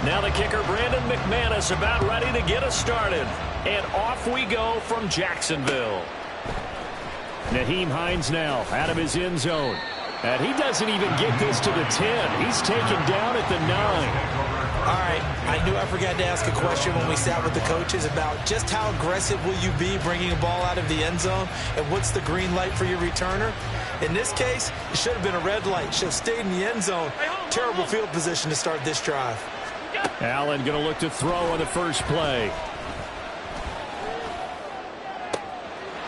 Now the kicker, Brandon McManus, about ready to get us started. And off we go from Jacksonville. Naheem Hines now out of his end zone. And he doesn't even get this to the 10. He's taken down at the 9. All right, I knew I forgot to ask a question when we sat with the coaches about just how aggressive will you be bringing a ball out of the end zone, and what's the green light for your returner? In this case, it should have been a red light. Should have stayed in the end zone. Terrible field position to start this drive. Allen going to look to throw on the first play.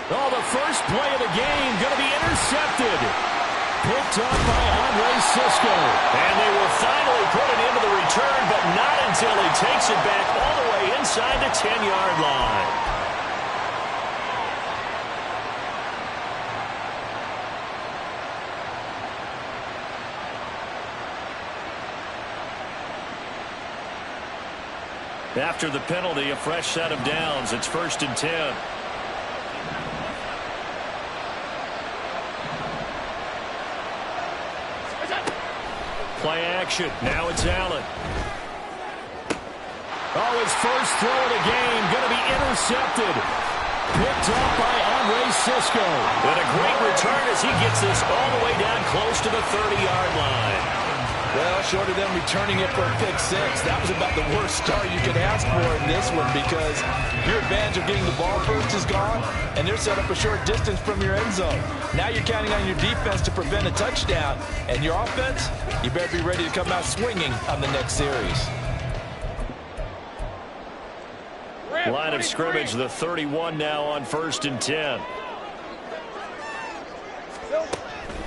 Oh, the first play of the game going to be intercepted. Picked up by Andre Cisco. And they will finally put it into the return, but not until he takes it back all the way inside the 10-yard line. After the penalty, a fresh set of downs. It's 1st and 10. Play action. Now it's Allen. Oh, his first throw of the game going to be intercepted. Picked up by Andre Cisco. And a great return as he gets this all the way down close to the 30-yard line. Well, short of them returning it for a pick 6, that was about the worst start you could ask for in this one, because your advantage of getting the ball first is gone, and they're set up a short distance from your end zone. Now you're counting on your defense to prevent a touchdown, and your offense, you better be ready to come out swinging on the next series. Line of scrimmage, the 31 now on 1st and 10.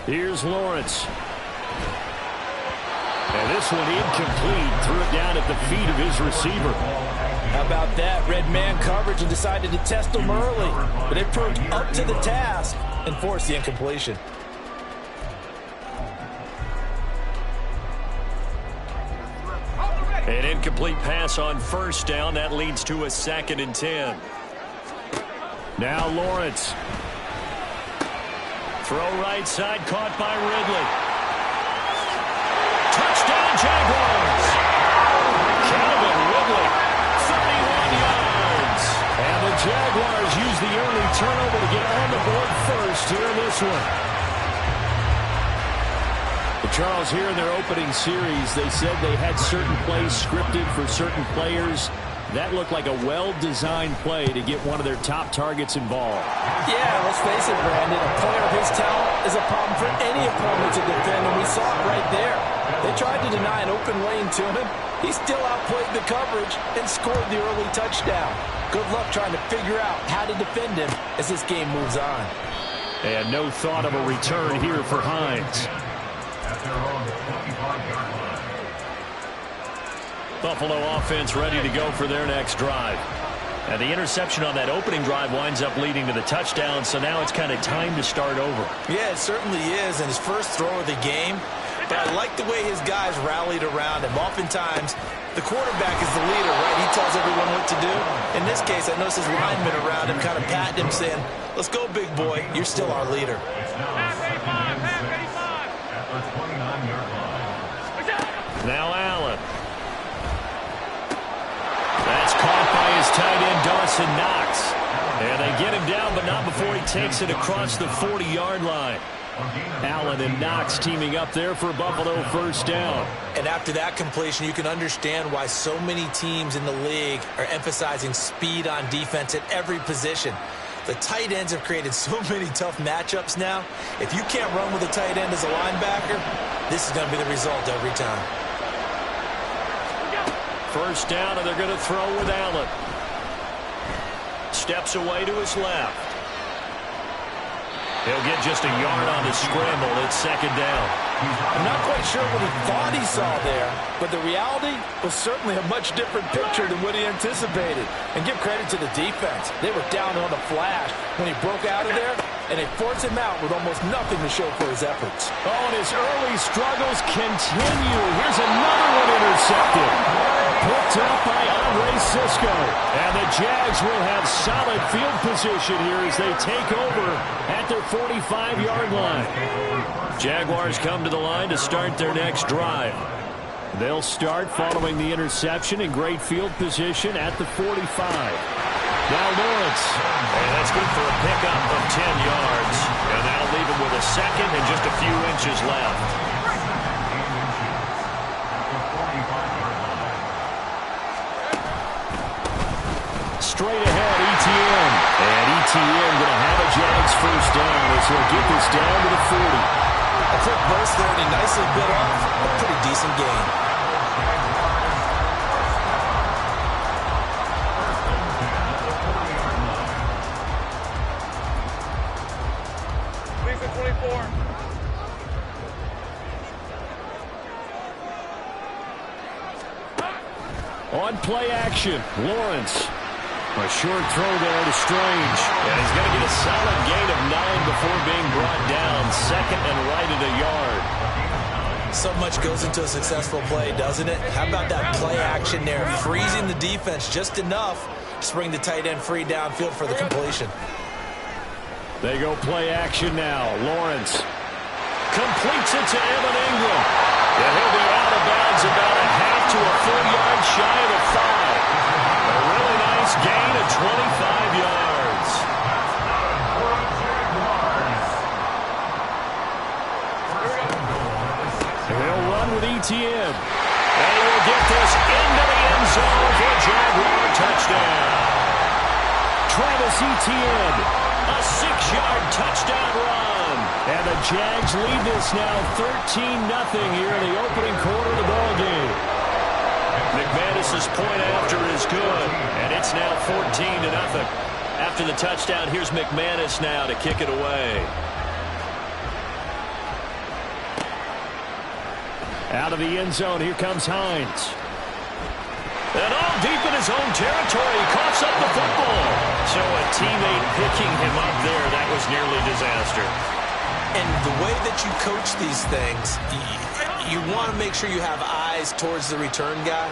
Here's Lawrence. And this one incomplete. Threw it down at the feet of his receiver. How about that? Red man coverage and decided to test him early. But it proved up to the task and forced the incompletion. An incomplete pass on 1st down. That leads to a 2nd and 10. Now Lawrence. Throw right side, caught by Ridley. Touchdown Jaguars. Calvin Ridley, 31 yards. And the Jaguars use the early turnover to get on the board first here in this one. Charles, here in their opening series, they said they had certain plays scripted for certain players. That looked like a well-designed play to get one of their top targets involved. Yeah, let's face it, Brandon. A player of his talent is a problem for any opponent to defend, and we saw it right there. They tried to deny an open lane to him. He still outplayed the coverage and scored the early touchdown. Good luck trying to figure out how to defend him as this game moves on. And no thought of a return here for Hines. Buffalo offense ready to go for their next drive. And the interception on that opening drive winds up leading to the touchdown, so now it's kind of time to start over. Yeah, it certainly is, and his first throw of the game. But I like the way his guys rallied around him. Oftentimes, the quarterback is the leader, right? He tells everyone what to do. In this case, I noticed his linemen around him kind of patting him, saying, "Let's go, big boy. You're still our leader." Now Allen. That's caught by his tight end, Dawson Knox. And they get him down, but not before he takes it across the 40-yard line. Allen and Knox teaming up there for Buffalo 1st down. And after that completion, you can understand why so many teams in the league are emphasizing speed on defense at every position. The tight ends have created so many tough matchups now. If you can't run with a tight end as a linebacker, this is going to be the result every time. 1st down, and they're going to throw with Allen. Steps away to his left. He'll get just a yard on the scramble. It's 2nd down. I'm not quite sure what he thought he saw there, but the reality was certainly a much different picture than what he anticipated. And give credit to the defense. They were down on the flash when he broke out of there, and they forced him out with almost nothing to show for his efforts. Oh, and his early struggles continue. Here's another one intercepted. Picked up by Andre Cisco. And the Jags will have solid field position here as they take over at their 45-yard line. Jaguars come to the line to start their next drive. They'll start following the interception in great field position at the 45. Now Lawrence. And that's good for a pickup of 10 yards. And that'll leave him with a second and just a few inches left. Straight ahead, ETN. And ETN going to have a Jags first down as he'll get this down to the 40. A quick burst there, and he nicely bit off a pretty decent gain. On play action, Lawrence. A short throw there to Strange. And he's going to get a solid gain of 9 before being brought down. Second and right at a yard. So much goes into a successful play, doesn't it? How about that play action there? Freezing the defense just enough to bring the tight end free downfield for the completion. They go play action now. Lawrence completes it to Evan Ingram. And he'll be out of bounds about a half to a full yard shy of the 5. A really nice gain of 25 yards. He'll run with ETN. And he will get this into the end zone for a Jaguar touchdown. Travis Etienne, a 6-yard touchdown run. And the Jags lead this now 13-0 here in the opening quarter of the ballgame. McManus's point after is good, and it's now 14-0. After the touchdown, here's McManus now to kick it away. Out of the end zone, here comes Hines. And all deep in his own territory, he coughs up the football. So a teammate picking him up there, that was nearly disaster. And the way that you coach these things, you want to make sure you have eyes towards the return guy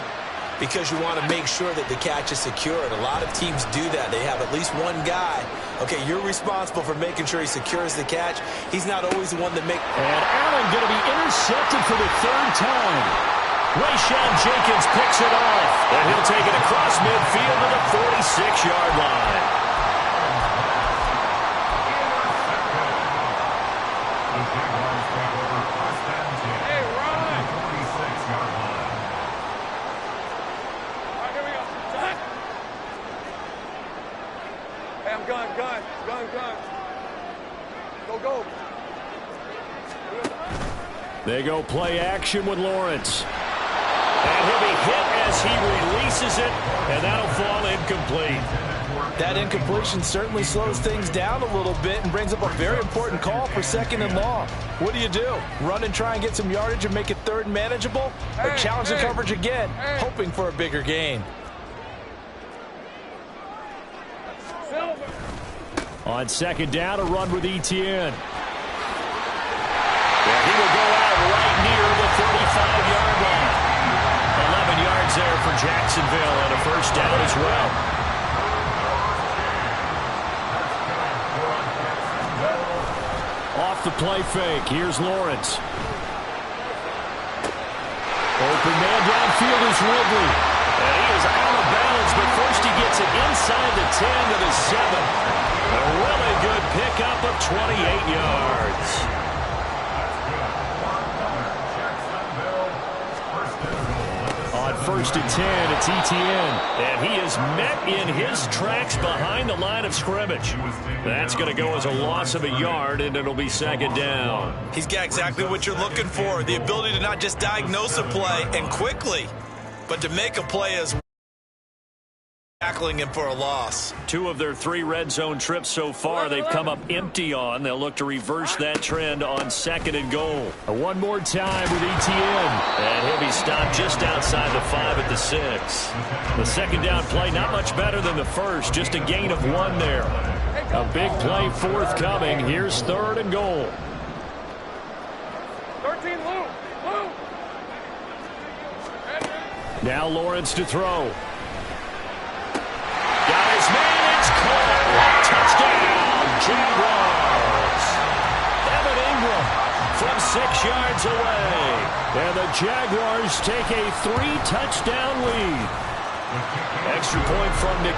because you want to make sure that the catch is secured. A lot of teams do that. They have at least one guy. Okay, you're responsible for making sure he secures the catch. He's not always the one that makes. And Allen going to be intercepted for the 3rd time. Rayshawn Jenkins picks it off, and he'll take it across midfield to the 46-yard line. They go play action with Lawrence. And he'll be hit as he releases it, and that'll fall incomplete. That incompletion certainly slows things down a little bit and brings up a very important call for 2nd and long. What do? Run and try and get some yardage and make it 3rd and manageable? Or challenge the coverage again, hoping for a bigger gain? On 2nd down, a run with ETN. And he will go out right near the 35-yard line. 11 yards there for Jacksonville and a first down as well. Off the play fake, here's Lawrence. Open man downfield is Ridley. And he is out of bounds, but first he gets it inside the 10 to the 7. A really good pickup of 28 yards. On 1st and 10, it's ETN. And he is met in his tracks behind the line of scrimmage. That's going to go as a loss of a yard, and it'll be 2nd down. He's got exactly what you're looking for, the ability to not just diagnose a play and quickly, but to make a play as well. Tackling him for a loss. 2 of their 3 red zone trips so far they've come up empty on. They'll look to reverse that trend on 2nd and goal. One more time with ETN. And he'll be stopped just outside the 5 at the 6. The 2nd down play not much better than the first. Just a gain of 1 there. A big play forthcoming. Here's 3rd and goal. 13, Lou. Now Lawrence to throw. Got his man, it's caught. Touchdown, Jaguars. Evan Ingram from 6 yards away. And the Jaguars take a 3-touchdown lead. Extra point from Nick.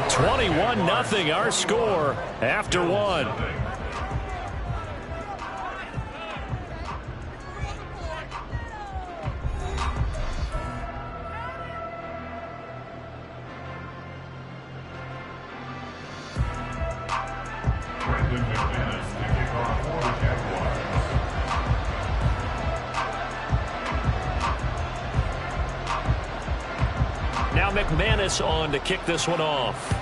21-0 our score after one. Now McManus on to kick this one off.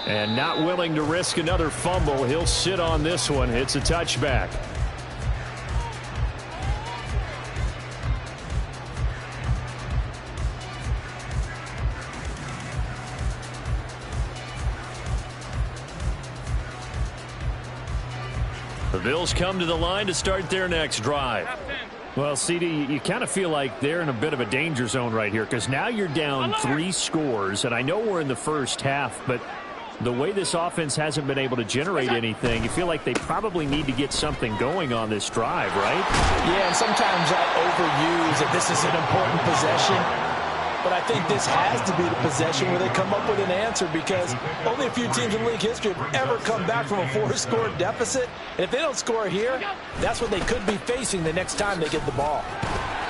And not willing to risk another fumble. He'll sit on this one. It's a touchback. The Bills come to the line to start their next drive. Well, CD, you kind of feel like they're in a bit of a danger zone right here because now you're down 3 scores, and I know we're in the first half, but the way this offense hasn't been able to generate anything, you feel like they probably need to get something going on this drive, right? Yeah, and sometimes I overuse that this is an important possession. But I think this has to be the possession where they come up with an answer because only a few teams in league history have ever come back from a 4-score deficit. And if they don't score here, that's what they could be facing the next time they get the ball.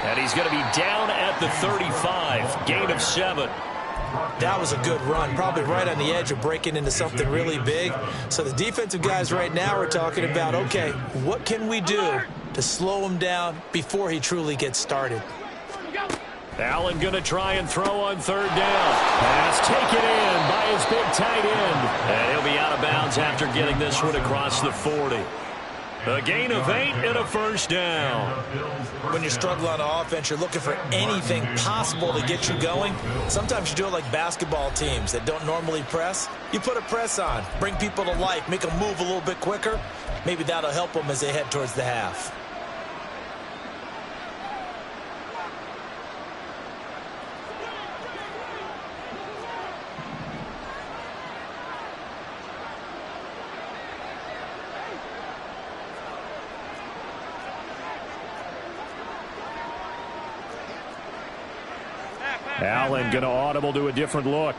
And he's going to be down at the 35, gain of 7. That was a good run, probably right on the edge of breaking into something really big. So the defensive guys right now are talking about, okay, what can we do to slow him down before he truly gets started? Allen going to try and throw on third down. Pass taken in by his big tight end. And he'll be out of bounds after getting this one across the 40. A gain of 8 and a first down. When you struggle on offense, you're looking for anything possible to get you going. Sometimes you do it like basketball teams that don't normally press. You put a press on, bring people to life, make them move a little bit quicker. Maybe that'll help them as they head towards the half. Allen going to audible to a different look.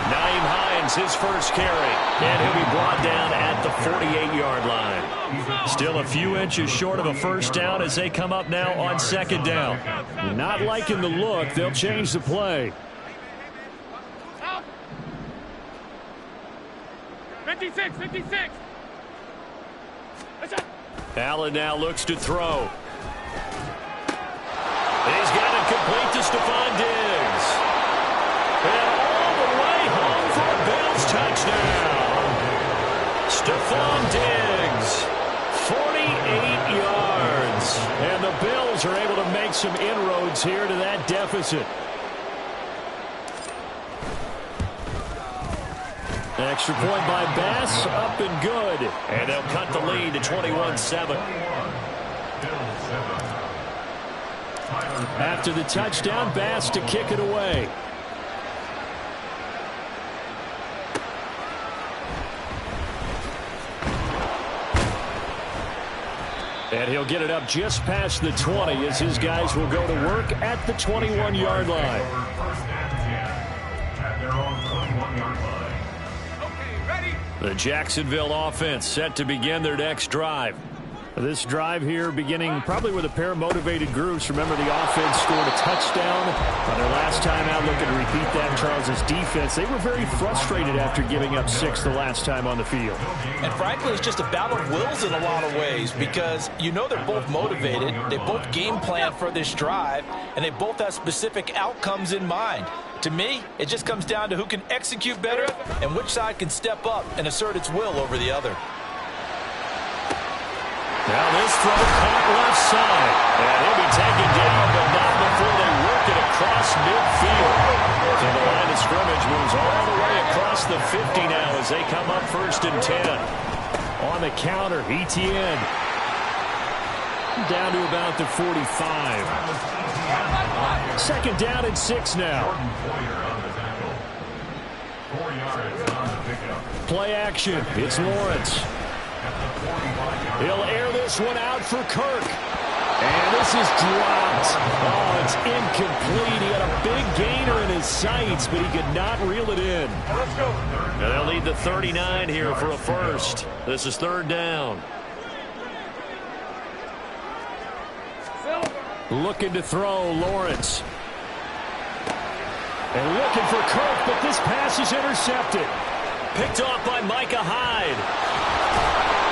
Naeem Hines, his first carry. And he'll be brought down at the 48-yard line. Still a few inches short of a first down as they come up now on second down. Not liking the look. They'll change the play. 56. Allen now looks to throw. He's got it complete to Stephon Diggs. And all the way home for a Bills touchdown. Stephon Diggs, 48 yards. And the Bills are able to make some inroads here to that deficit. Extra point by Bass, up and good. And they'll cut the lead to 21-7. After the touchdown, Bass to kick it away. And he'll get it up just past the 20 as his guys will go to work at the 21-yard line. The Jacksonville offense set to begin their next drive. This drive here beginning probably with a pair of motivated groups. Remember, the offense scored a touchdown on their last time out. Looking to repeat that. Charles's defense, they were very frustrated after giving up 6 the last time on the field. And frankly, it's just a battle of wills in a lot of ways because you know they're both motivated. They both game plan for this drive, and they both have specific outcomes in mind. To me, it just comes down to who can execute better and which side can step up and assert its will over the other. Now this throw caught left side. And he'll be taken down, but not before they work it across midfield. So the line of scrimmage moves all the way across the 50 now as they come up 1st and 10. On the counter, ETN. Down to about the 45. Second down and 6 now. Play action. It's Lawrence. He'll air this one out for Kirk. And this is dropped. Oh, it's incomplete. He had a big gainer in his sights, but he could not reel it in. Let's go. And they'll need the 39 here for a first. This is third down. Looking to throw, Lawrence. And looking for Kirk, but this pass is intercepted. Picked off by Micah Hyde.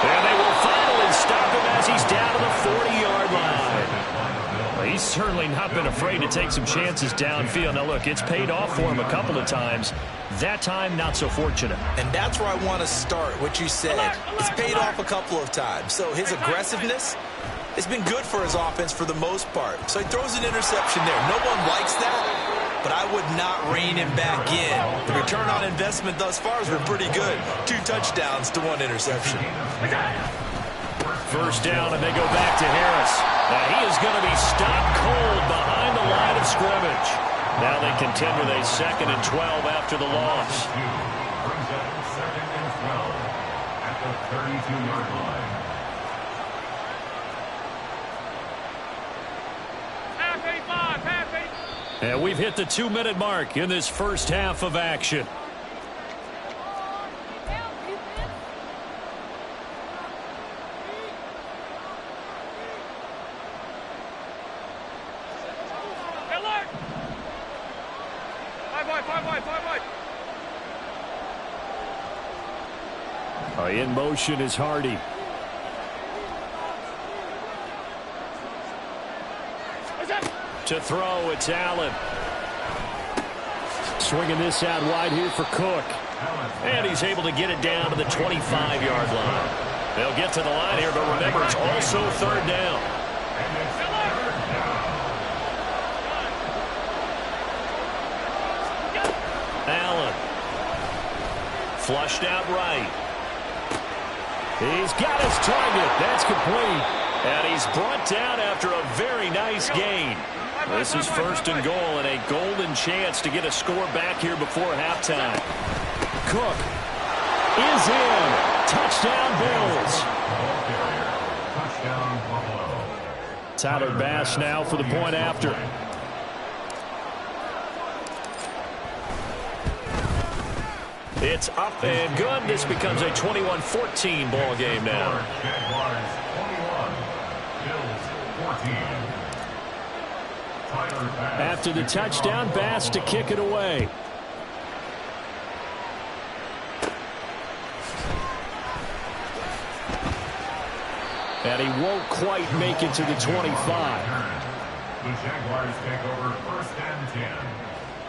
And they will finally stop him as he's down to the 40-yard line. Well, he's certainly not been afraid to take some chances downfield. Now, look, it's paid off for him a couple of times. That time, not so fortunate. And that's where I want to start, what you said. It's paid off a couple of times. So his aggressiveness has been good for his offense for the most part. So he throws an interception there. No one likes that. But I would not rein him back in. The return on investment thus far has been pretty good. 2 touchdowns to 1 interception. First down, and they go back to Harris. Now he is going to be stopped cold behind the line of scrimmage. Now they contend with a 2nd and 12 after the loss. Brings up 2nd and 12 at the 32-yard line. And we've hit the 2-minute mark in this first half of action. In motion is Hardy. To throw, it's Allen. Swinging this out wide here for Cook. And he's able to get it down to the 25-yard line. They'll get to the line here, but remember, it's also third down. Allen. Flushed out right. He's got his target. That's complete. And he's brought down after a very nice gain. This is first and goal and a golden chance to get a score back here before halftime. Cook is in. Touchdown Bills. Tyler Bass now for the point after. It's up and good. This becomes a 21-14 ball game now. After the touchdown, Bass to kick it away. And he won't quite make it to the 25. The Jaguars take over 1st and 10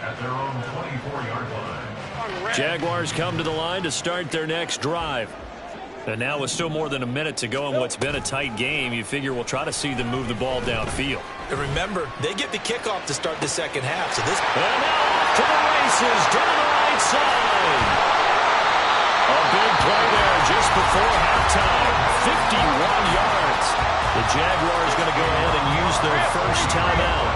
at their own 24-yard line. Jaguars come to the line to start their next drive. And now with still more than a minute to go in what's been a tight game, you figure we'll try to see them move the ball downfield. And remember, they get the kickoff to start the second half. So this. And now off to the races down the right side. A big play there just before halftime. 51 yards. The Jaguars going to go ahead and use their first timeout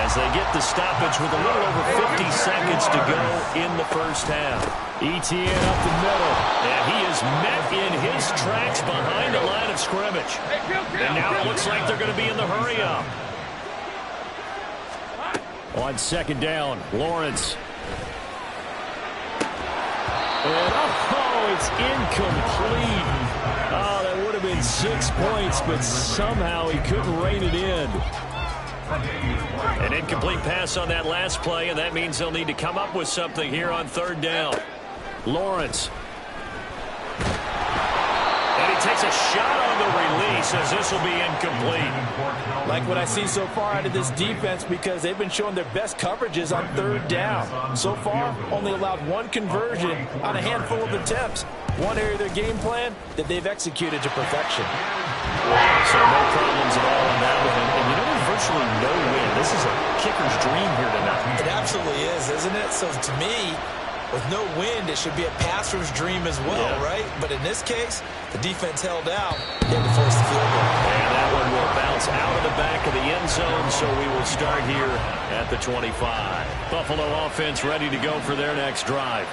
as they get the stoppage with a little over 50 seconds to go in the first half. ETN up the middle, and he is met in his tracks behind the line of scrimmage. And now it looks like they're going to be in the hurry-up. On second down, Lawrence. And it's incomplete. Oh, that would have been 6 points, but somehow he couldn't rein it in. An incomplete pass on that last play, and that means they'll need to come up with something here on third down. Lawrence. And he takes a shot on the release as this will be incomplete. Like what I see so far out of this defense, because they've been showing their best coverages on third down. So far, only allowed 1 conversion on a handful of attempts. One area of their game plan that they've executed to perfection. So no problems at all on that one. And you know, there's virtually no win. This is a kicker's dream here tonight. It absolutely is, isn't it? So to me, With no wind, it should be a passer's dream as well, right? But in this case, the defense held out. They had to force the field goal. And that one will bounce out of the back of the end zone, so we will start here at the 25. Buffalo offense ready to go for their next drive.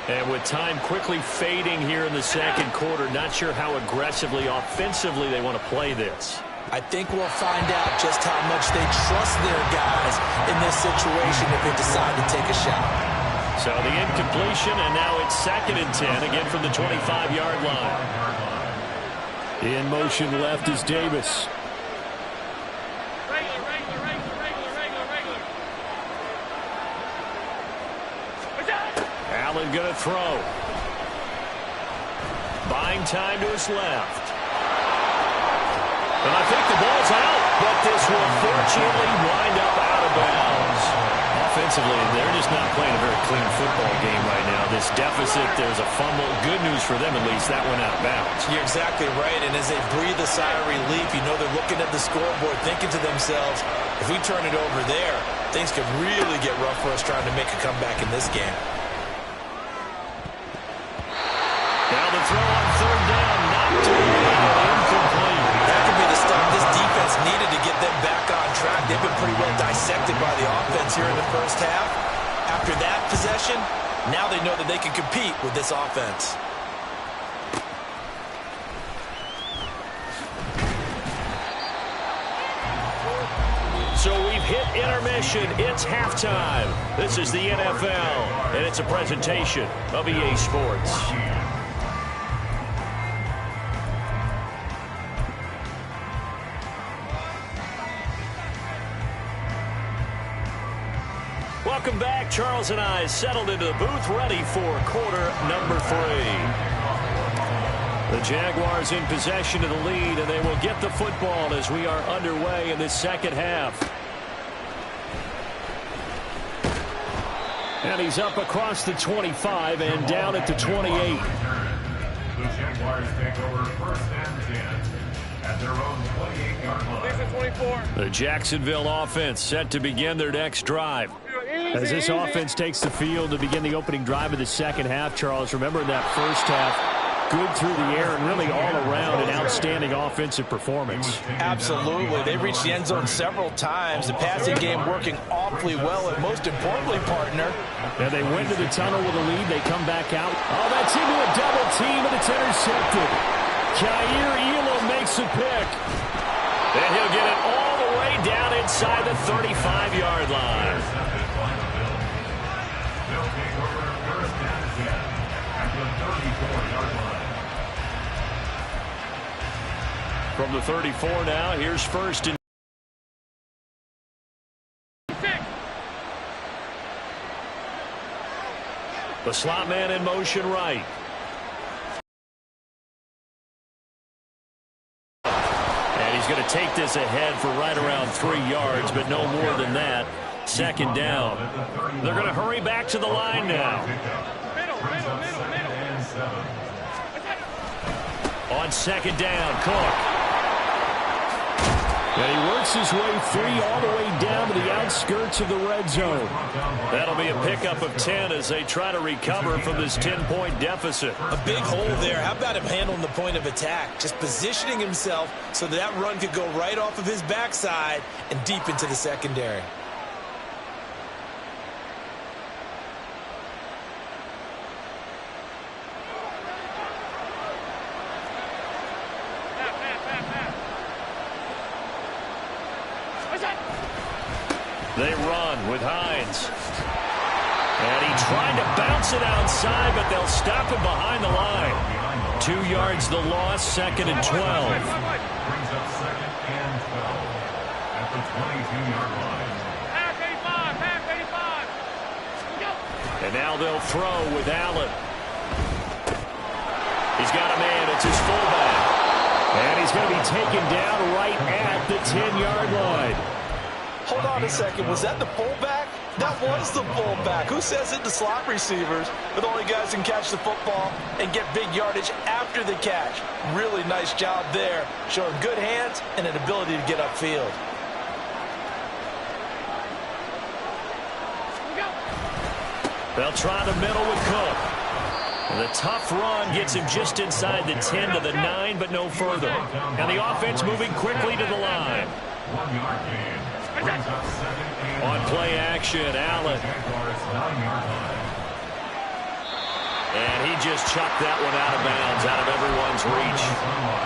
And with time quickly fading here in the second quarter, not sure how aggressively, offensively they want to play this. I think we'll find out just how much they trust their guys in this situation if they decide to take a shot. So the incompletion, and now it's 2nd and 10, again from the 25-yard line. In motion left is Davis. Allen going to throw. Buying time to his left. And I think the ball's out, but this will fortunately wind up out of bounds. Offensively, they're just not playing a very clean football game right now. This deficit, there's a fumble. Good news for them, at least. That went out of bounds. You're exactly right, and as they breathe a sigh of relief, you know they're looking at the scoreboard, thinking to themselves, if we turn it over there, things could really get rough for us trying to make a comeback in this game. Now the throw on 3rd down, knocked away, incomplete. That could be the stuff this defense needed to get them back on track. They've been pretty well dissected by the offense here in the first half. After that possession, now they know that they can compete with this offense. So we've hit intermission. It's halftime. This is the NFL, and it's a presentation of EA Sports. Welcome back. Charles and I settled into the booth, ready for quarter number 3. The Jaguars in possession of the lead, and they will get the football as we are underway in this second half. And he's up across the 25 and down at the 28. The Jaguars take over 1st and 10 at their own 28-yard line. The Jacksonville offense set to begin their next drive. As this offense takes the field to begin the opening drive of the second half, Charles, remember in that first half, good through the air and really all around an outstanding offensive performance. Absolutely. They reached the end zone several times. The passing game working awfully well, and most importantly, partner. And they went to the tunnel with a lead. They come back out. Oh, that's into a double team, and it's intercepted. Kaiir Elam makes a pick. And he'll get it all the way down inside the 35-yard line. They'll take over 1st and 10 at the 34-yard line. From the 34 now, here's 1st and the slot man in motion right. And he's going to take this ahead for right around 3 yards, but no more than that. 2nd down. They're going to hurry back to the line now. On 2nd down, Cook. And he works his way free all the way down to the outskirts of the red zone. That'll be a pickup of 10 as they try to recover from this 10-point deficit. A big hole there. How about him handling the point of attack? Just positioning himself so that run could go right off of his backside and deep into the secondary. They run with Hines. And he tried to bounce it outside, but they'll stop him behind the line. 2 yards the loss, 2nd and 12. Brings up 2nd and 12 at the 22-yard line. And now they'll throw with Allen. He's got a man. It's his fullback. And he's going to be taken down right at the 10-yard line. Hold on a second. Was that the fullback? That was the fullback. Who says it? The slot receivers. But the only guys can catch the football and get big yardage after the catch. Really nice job there. Showing good hands and an ability to get upfield. They'll try the middle with Cook. The tough run gets him just inside the 10 to the 9, but no further. And the offense moving quickly to the line. 1 yard gain. Brings up 2nd and On play action, Allen. Jaguars 9-yard line. And he just chucked that one out of bounds, out of everyone's reach.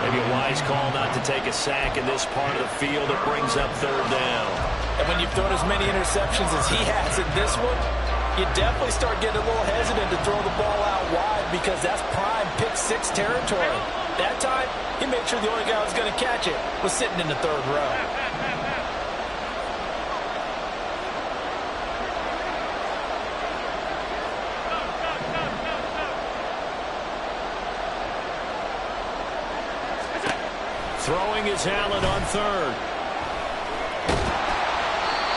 Maybe a wise call not to take a sack in this part of the field. It brings up 3rd down. And when you've thrown as many interceptions as he has in this one, you definitely start getting a little hesitant to throw the ball out wide because that's prime pick-6 territory. That time, he made sure the only guy who was going to catch it was sitting in the 3rd row. Throwing is Allen on 3rd.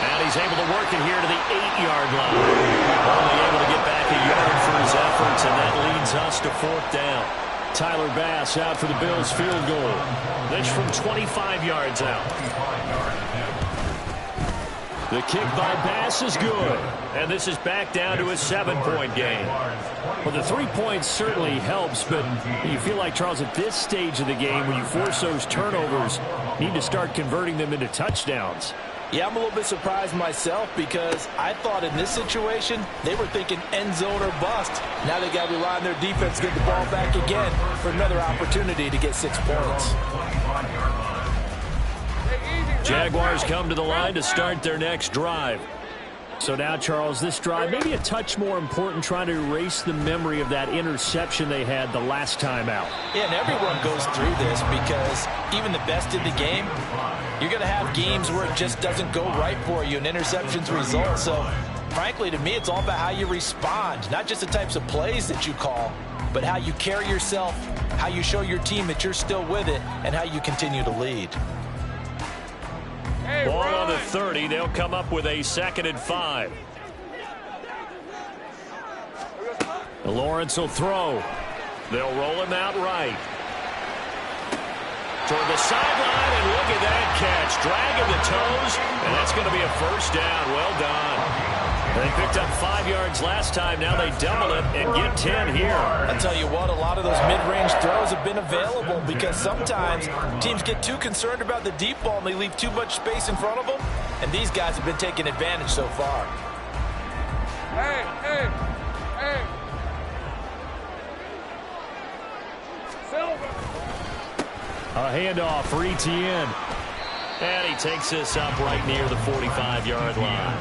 And he's able to work it here to the 8-yard line. Only able to get back a yard for his efforts, and that leads us to 4th down. Tyler Bass out for the Bills field goal. This from 25 yards out. The kick by Bass is good. And this is back down to a 7-point game. Well, the 3 points certainly helps, but you feel like, Charles, at this stage of the game, when you force those turnovers, you need to start converting them into touchdowns. Yeah, I'm a little bit surprised myself because I thought in this situation they were thinking end zone or bust. Now they got to rely on their defense to get the ball back again for another opportunity to get 6 points. Jaguars come to the line to start their next drive. So now, Charles, this drive maybe a touch more important, trying to erase the memory of that interception they had the last time out. Yeah, and everyone goes through this because even the best in the game, you're going to have games where it just doesn't go right for you and interceptions result. So, frankly, to me, it's all about how you respond, not just the types of plays that you call, but how you carry yourself, how you show your team that you're still with it, and how you continue to lead. Ball on the 30. They'll come up with a 2nd and 5. Lawrence will throw. They'll roll him out right. Toward the sideline, and look at that catch. Dragging the toes, and that's going to be a 1st down. Well done. They picked up 5 yards last time. Now they double it and get 10 here. I'll tell you what, a lot of those mid-range throws have been available because sometimes teams get too concerned about the deep ball and they leave too much space in front of them, and these guys have been taking advantage so far. Hey! Silver! A handoff for Etienne. And he takes this up right near the 45-yard line.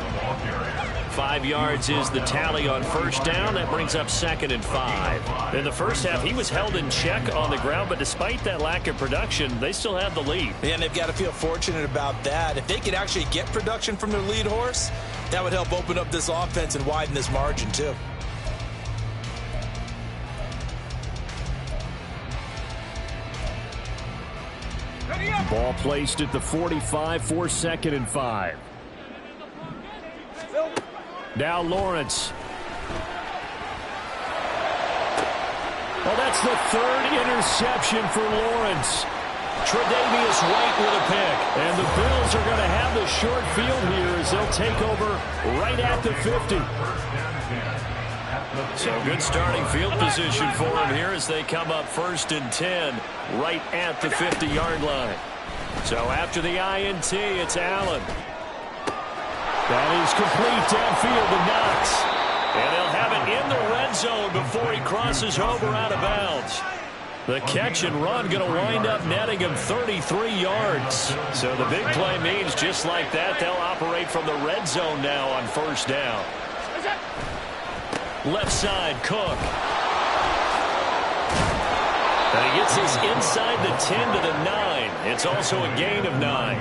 5 yards is the tally on 1st down. That brings up 2nd and 5. In the first half, he was held in check on the ground, but despite that lack of production, they still have the lead. Yeah, and they've got to feel fortunate about that. If they could actually get production from their lead horse, that would help open up this offense and widen this margin, too. Ball placed at the 45 for 2nd and 5. Now Lawrence. Well, that's the 3rd interception for Lawrence. Tre'Davious White with a pick. And the Bills are going to have the short field here as they'll take over right at the 50. So good starting field position for him here as they come up 1st and 10 right at the 50-yard line. So after the INT, it's Allen. That is complete downfield to Knox. And they'll have it in the red zone before he crosses over out of bounds. The catch and run going to wind up netting him 33 yards. So the big play means just like that, they'll operate from the red zone now on 1st down. Left side, Cook. And he gets his inside the 10 to the 9. It's also a gain of 9.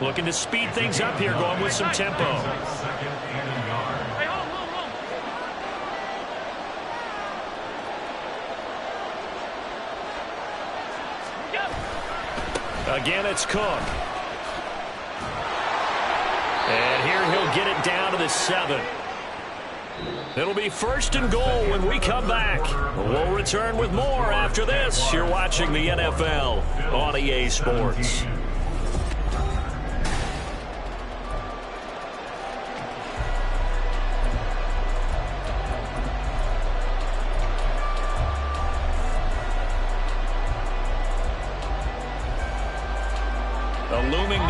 Looking to speed things up here, going with some tempo. Again, it's Cook. And here he'll get it down to the 7. It'll be 1st and goal when we come back. We'll return with more after this. You're watching the NFL on EA Sports.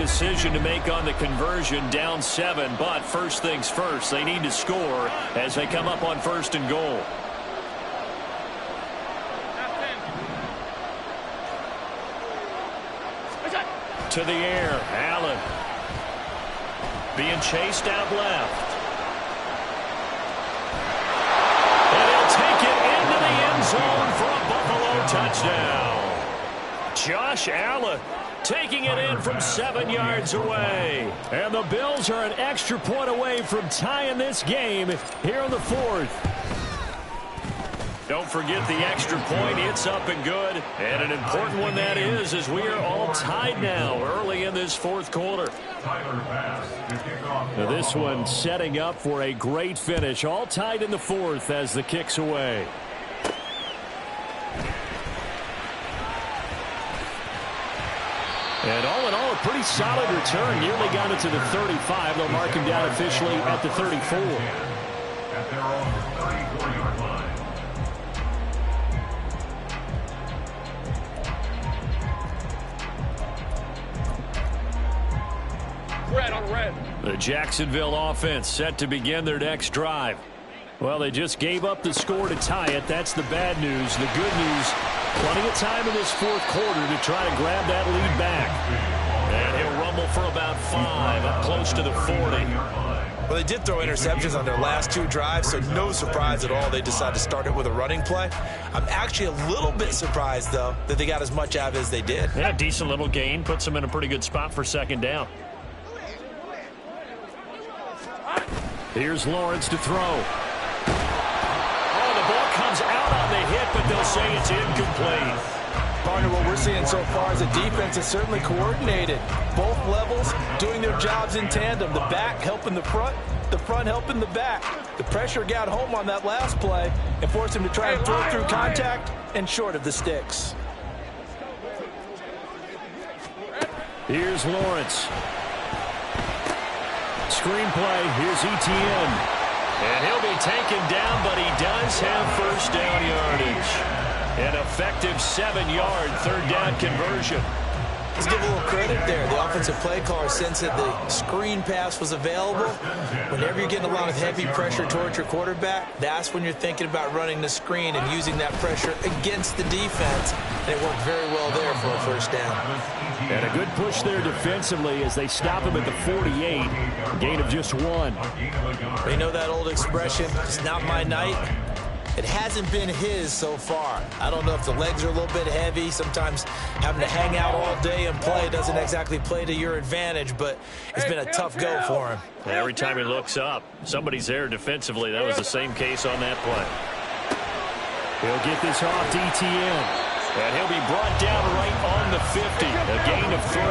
decision to make on the conversion, down 7. But first things first, they need to score as they come up on 1st and goal. To the air, Allen. Being chased out left. And he'll take it into the end zone for a Buffalo touchdown. Josh Allen taking it in from 7 yards away. And the Bills are an extra point away from tying this game here in the 4th. Don't forget the extra point. It's up and good. And an important one that is, as we are all tied now early in this 4th quarter. Now this one setting up for a great finish. All tied in the 4th as the kick's away. And all in all, a pretty solid return. Nearly got it to the 35. They'll mark him down officially at the 34. At their own 34-yard line. Red on red. The Jacksonville offense set to begin their next drive. Well, they just gave up the score to tie it. That's the bad news. The good news, plenty of time in this 4th quarter to try to grab that lead back. And he'll rumble for about 5, up close to the 40. Well, they did throw interceptions on their last 2 drives, so no surprise at all they decided to start it with a running play. I'm actually a little bit surprised, though, that they got as much out of it as they did. Yeah, decent little gain. Puts them in a pretty good spot for 2nd down. Here's Lawrence to throw. Oh, the ball comes out on the hit, but they'll say it's incomplete. Partner, what we're seeing so far is a defense is certainly coordinated. Both levels doing their jobs in tandem. The back helping the front helping the back. The pressure got home on that last play and forced him to try and throw through contact and short of the sticks. Here's Lawrence. Screenplay, here's Etienne. And he'll be taken down, but he does have 1st down yardage. An effective 7-yard 3rd down conversion. Let's give a little credit there. The offensive play caller sensed that the screen pass was available. Whenever you're getting a lot of heavy pressure towards your quarterback, that's when you're thinking about running the screen and using that pressure against the defense. And it worked very well there for a 1st down. And a good push there defensively as they stop him at the 48. A gain of just 1. You know that old expression, it's not my night. It hasn't been his so far. I don't know if the legs are a little bit heavy. Sometimes having to hang out all day and play doesn't exactly play to your advantage, but it's been a tough go for him. Every time he looks up, somebody's there defensively. That was the same case on that play. He'll get this off to Etienne. And he'll be brought down right on the 50. A gain of 3.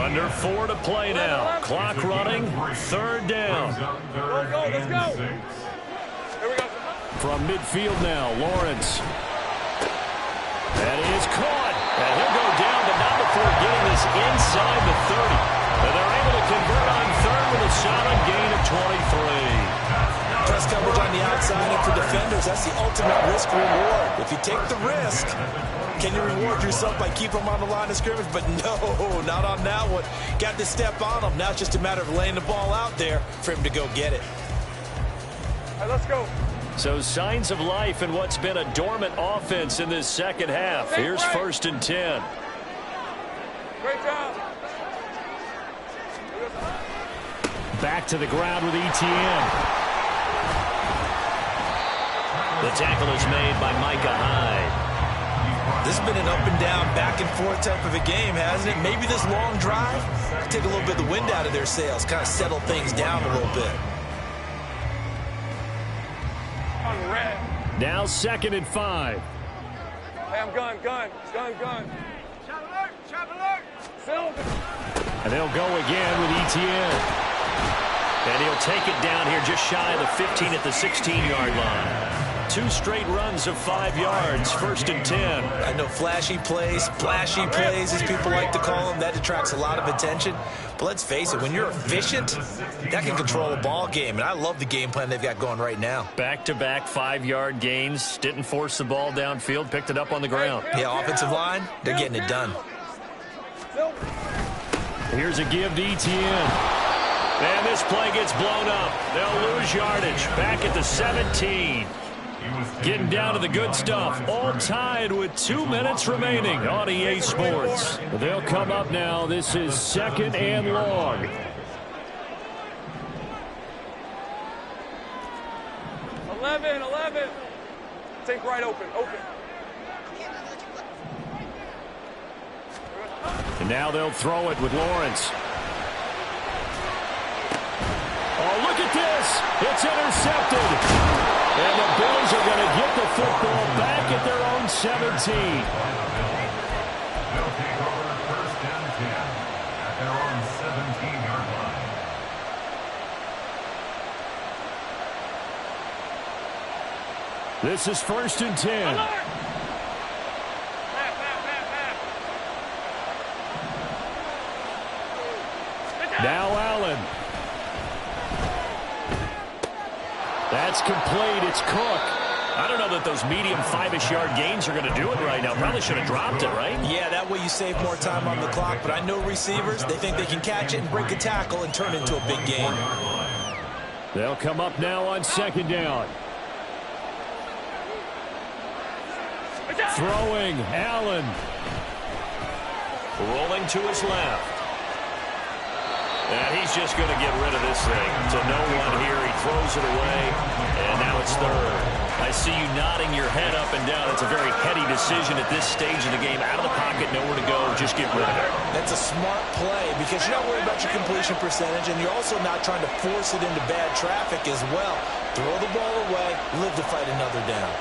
Under 4 to play now. Clock running. 3rd down. Let's go. Here we go. From midfield now, Lawrence. That is caught. And he'll go down, but not before getting this inside the 30. And they're able to convert on 3rd with a solid gain of 23. Press coverage on the outside, and for defenders, that's the ultimate risk-reward. If you take the risk, can you reward yourself by keeping them on the line of scrimmage? But no, not on that one. Got to step on them. Now it's just a matter of laying the ball out there for him to go get it. All right, let's go. So signs of life in what's been a dormant offense in this 2nd half. Here's 1st and 10. Great job. Back to the ground with Etienne. The tackle is made by Micah Hyde. This has been an up and down, back and forth type of a game, hasn't it? Maybe this long drive take a little bit of the wind out of their sails, kind of settle things down a little bit. Now 2nd and 5. Hey, I'm gun. Chop alert. And they'll go again with Etienne. And he'll take it down here just shy of the 15 at the 16-yard line. 2 straight runs of 5 yards, 1st and 10. I know flashy plays, splashy plays, as people like to call them, that attracts a lot of attention. But let's face it, when you're efficient, that can control a ball game. And I love the game plan they've got going right now. Back-to-back 5-yard gains. Didn't force the ball downfield. Picked it up on the ground. Yeah, offensive line, they're getting it done. Here's a give to Etienne. And this play gets blown up. They'll lose yardage. Back at the 17. Getting down to the good stuff. All tied with 2 minutes remaining on EA Sports. They'll come up now. This is 2nd and long. Eleven. Take right open. And now they'll throw it with Lawrence. Oh, look at this. It's intercepted. And the Bills are going to get the football back at their own 17. They'll take over 1st and 10 at their own 17-yard line. This is 1st and 10. Now Allen. That's complete. It's Cook. I don't know that those medium 5-ish yard gains are going to do it right now. Probably should have dropped it, right? Yeah, that way you save more time on the clock. But I know receivers, they think they can catch it and break a tackle and turn it into a big game. They'll come up now on 2nd down. Throwing, Allen. Rolling to his left. And he's just going to get rid of this thing. To no one here. He throws it away. And now it's 3rd. I see you nodding your head up and down. It's a very heady decision at this stage of the game. Out of the pocket, nowhere to go. Just get rid of it. That's a smart play because you're not worried about your completion percentage, and you're also not trying to force it into bad traffic as well. Throw the ball away, live to fight another down.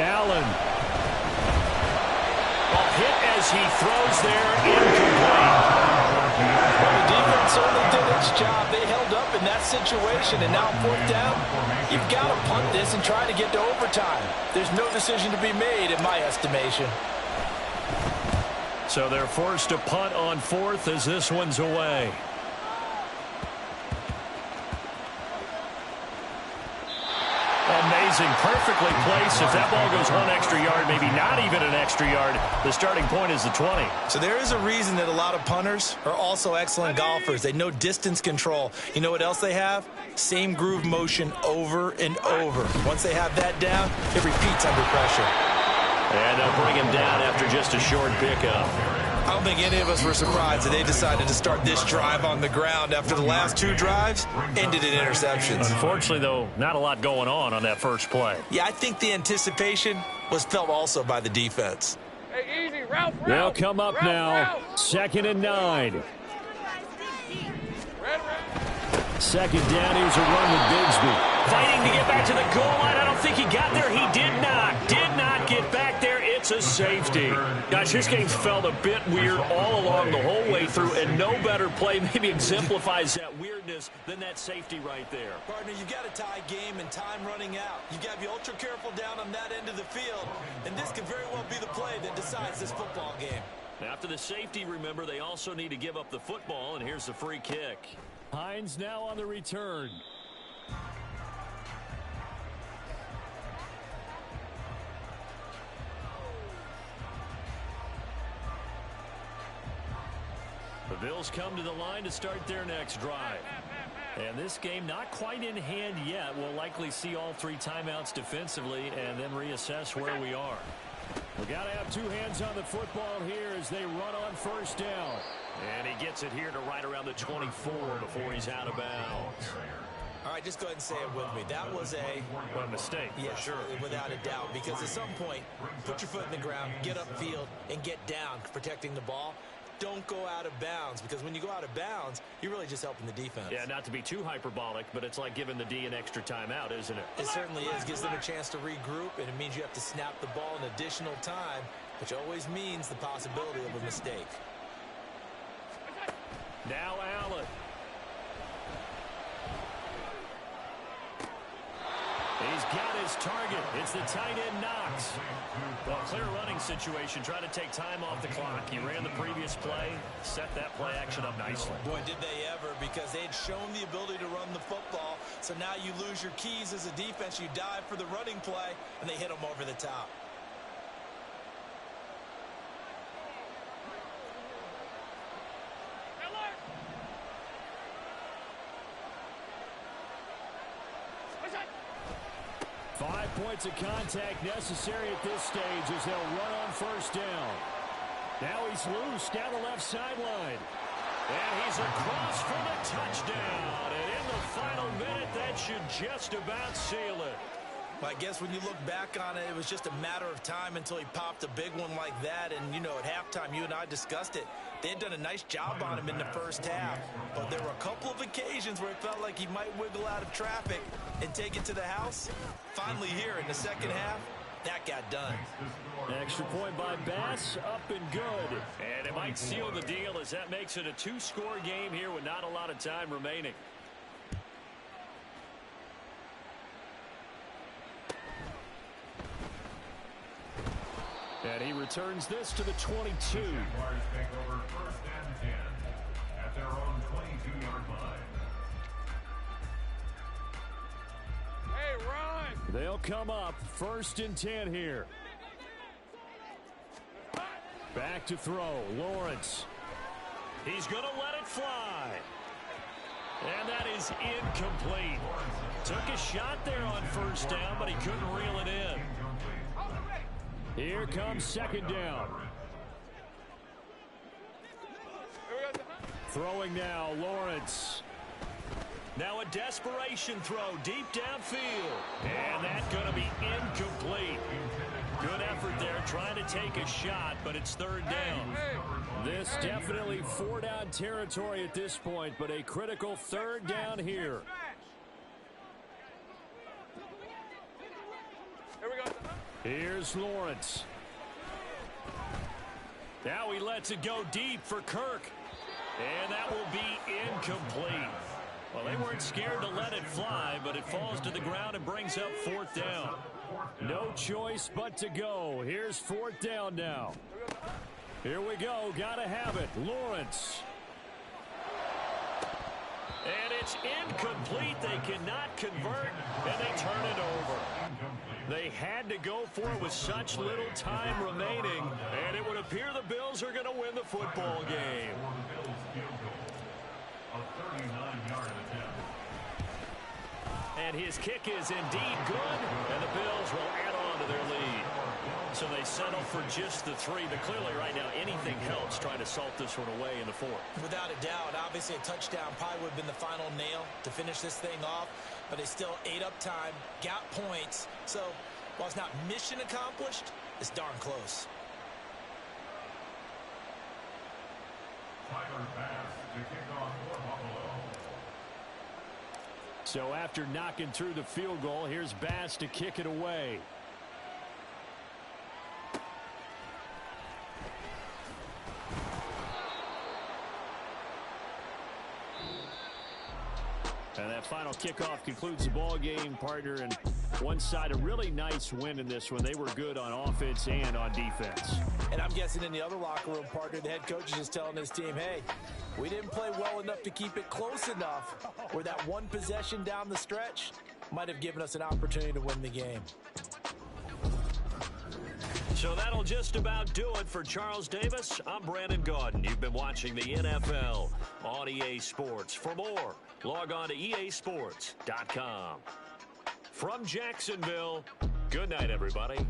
Allen. Hit as he throws there, incomplete. Well, the defense certainly did its job. They held up in that situation, and now 4th down, you've got to punt this and try to get to overtime. There's no decision to be made in my estimation. So they're forced to punt on 4th as this one's away. Amazing. Perfectly placed. If that ball goes 1 extra yard, maybe not even an extra yard, the starting point is the 20. So there is a reason that a lot of punters are also excellent golfers. They know distance control. You know what else they have? Same groove motion over and over. Once they have that down, it repeats under pressure. And they'll bring him down after just a short pickup. I don't think any of us were surprised that they decided to start this drive on the ground after the last 2 drives ended in interceptions. Unfortunately, though, not a lot going on that first play. Yeah, I think the anticipation was felt also by the defense. Hey, easy, route. They'll come up now. 2nd and 9. 2nd down. Here's a run with Bigsby. Fighting to get back to the goal line. I don't think he got there. He did not get back there. It's a safety. Gosh, this game's felt a bit weird all along the whole way through, and no better play maybe exemplifies that weirdness than that safety right there. Partner, you've got a tie game and time running out. You've got to be ultra careful down on that end of the field, and this could very well be the play that decides this football game. After the safety, remember, they also need to give up the football, and here's the free kick. Hines now on the return. The Bills come to the line to start their next drive. And this game not quite in hand yet. We'll likely see all 3 timeouts defensively and then reassess where we are. We got to have 2 hands on the football here as they run on 1st down. And he gets it here to right around the 24 before he's out of bounds. All right, just go ahead and say it with me. That was a mistake, yes, for sure. Without a doubt, because at some point, put your foot in the ground, get upfield, and get down protecting the ball. Don't go out of bounds, because when you go out of bounds, you're really just helping the defense. Yeah, not to be too hyperbolic, but it's like giving the D an extra timeout, isn't it? It certainly is. Gives them a chance to regroup, and it means you have to snap the ball in additional time, which always means the possibility of a mistake. Now Allen. He's got his target. It's the tight end Knox. Well, clear running situation. Trying to take time off the clock. He ran the previous play, set that play action up nicely. Boy, did they ever, because they had shown the ability to run the football. So now you lose your keys as a defense. You dive for the running play, and they hit them over the top. points of contact necessary at this stage as they'll run on first down. Now he's loose down the left sideline. And he's across for the touchdown. And in the final minute, that should just about seal it. I guess when you look back on it, it was just a matter of time until he popped a big one like that. And, you know, at halftime, you and I discussed it. They had done a nice job on him in the first half. But there were a couple of occasions where it felt like he might wiggle out of traffic and take it to the house. Finally here in the second half, that got done. Extra point by Bass, up and good. And it might seal the deal as that makes it a two-score game here with not a lot of time remaining. And he returns this to the 22. Jaguars take over first and 10 at their own 22-yard line. Hey, run! They'll come up first and 10 here. Back to throw, Lawrence. He's going to let it fly. And that is incomplete. Took a shot there on first down, but he couldn't reel it in. Here comes second down. Throwing now, Lawrence. Now a desperation throw deep downfield. And that's going to be incomplete. Good effort there trying to take a shot, but it's third down. This definitely four-down territory at this point, but a critical third down here. Here we go. Here's Lawrence. Now he lets it go deep for Kirk. And that will be incomplete. Well, they weren't scared to let it fly, but it falls to the ground and brings up fourth down. No choice but to go. Here's fourth down now. Here we go. Gotta have it. Lawrence. And it's incomplete. They cannot convert, and they turn it over. They had to go for it with such little time remaining, and it would appear the Bills are going to win the football game. And his kick is indeed good, and the Bills will add on to their lead. So they settle for just the 3, but clearly right now anything helps trying to salt this one away in the 4th. Without a doubt, obviously a touchdown probably would have been the final nail to finish this thing off, but they still ate up time, got points. So while it's not mission accomplished, it's darn close. Tyler Bass to kick off for Buffalo. So after knocking through the field goal, here's Bass to kick it away. And that final kickoff concludes the ball game, partner. And one side, a really nice win in this one. They were good on offense and on defense. And I'm guessing in the other locker room, partner, the head coach is just telling his team, hey, we didn't play well enough to keep it close enough where that one possession down the stretch might have given us an opportunity to win the game. So that'll just about do it for Charles Davis. I'm Brandon Gaudin. You've been watching the NFL on EA Sports. For more, log on to easports.com. From Jacksonville, good night, everybody.